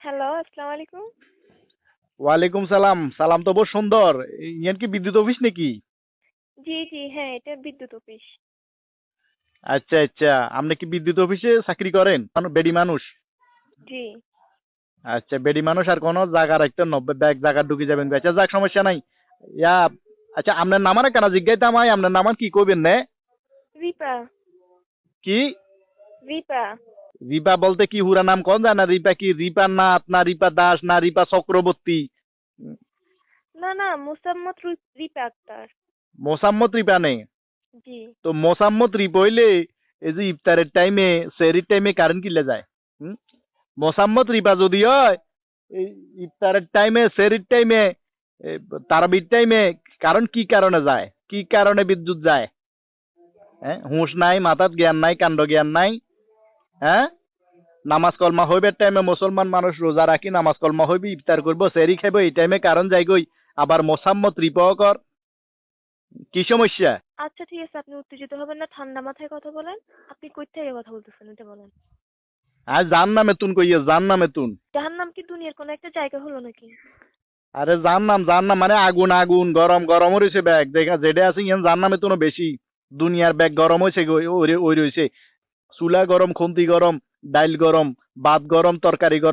Hello, আসসালামু আলাইকুম। ওয়ালাইকুম সালাম। সালাম তো বহু সুন্দর। ইয়ান কি বিদ্যুৎ অফিস নাকি? জি, জি, হ্যাঁ, এটা বিদ্যুৎ অফিস। আচ্ছা আচ্ছা, আপনি কি বিদ্যুৎ অফিসে চাকরি করেন? বেডি মানুষ? জি। আচ্ছা, বেডি মানুষ আর কোনো জায়গা রাখতে নব্বই ব্যাগ জায়গা ঢুকে যাবেন। আচ্ছা যাক, সমস্যা নাই। ইয়া, আচ্ছা আপনার নামার কেন জিজ্ঞাইতাম, আপনার নামান কি কইবেন নে? রিপা, কি? রিপা। রিপা বলতে কি হুরা নাম কোন যায় না? রিপা কি রিপা নাথ না রিপা দাস না রিপা চক্রবর্তী? না, না, মোসাম্মত রিপা আক্তার। মোসাম্মত রিপা নেই? জি। তো মোসাম্মত রিপা হইলে এই যে ইফতারের টাইমে সেহরির টাইমে কারেন্ট কিলে যায়? হুম? মোসাম্মত রিপা যদি হয়, এই ইফতারের টাইমে সেহরির টাইমে তারাবির টাইমে কারণ কি কারণে যায়, কি কারণে বিদ্যুৎ যায়? হ্যাঁ, হুঁশ নাই, মাথাত জ্ঞান নাই, কাণ্ড জ্ঞান নাই। হ্যাঁ, নামাজ কলমা হইবার টাইমে মুসলমান মানুষ রোজা রাখি নামাজ কলমা হইবি ইফতার করবো সেহরি খাইবো, এই টাইমে কারণ যাই গই, আবার মোসাম্মত রিপাও কর। কি সমস্যা? আচ্ছা, ঠিক আছে, আপনি উত্তেজিত হবেন না, ঠান্ডা মাথায় কথা বলেন। আপনি কই থেকে কথা বলতেছেন এটা বলেন। আর জান নামে তুন কইয়া, জান নামে তুন। জাহান্নাম কি দুনিয়ার কোনো একটা জায়গা হলো নাকি? আরে জান নাম মানে আগুন আগুন, গরম গরম হইছে ব্যাগ দেখা যেটা আছে ইয়ান জান নামে তুনো বেশি। দুনিয়ার ব্যাগ গরম হয়েছে, ওই রয়েছে। চুলা গরম, খুন্তি গরম, ডাইল গরম, ভাত গরম, তরকারি গরম।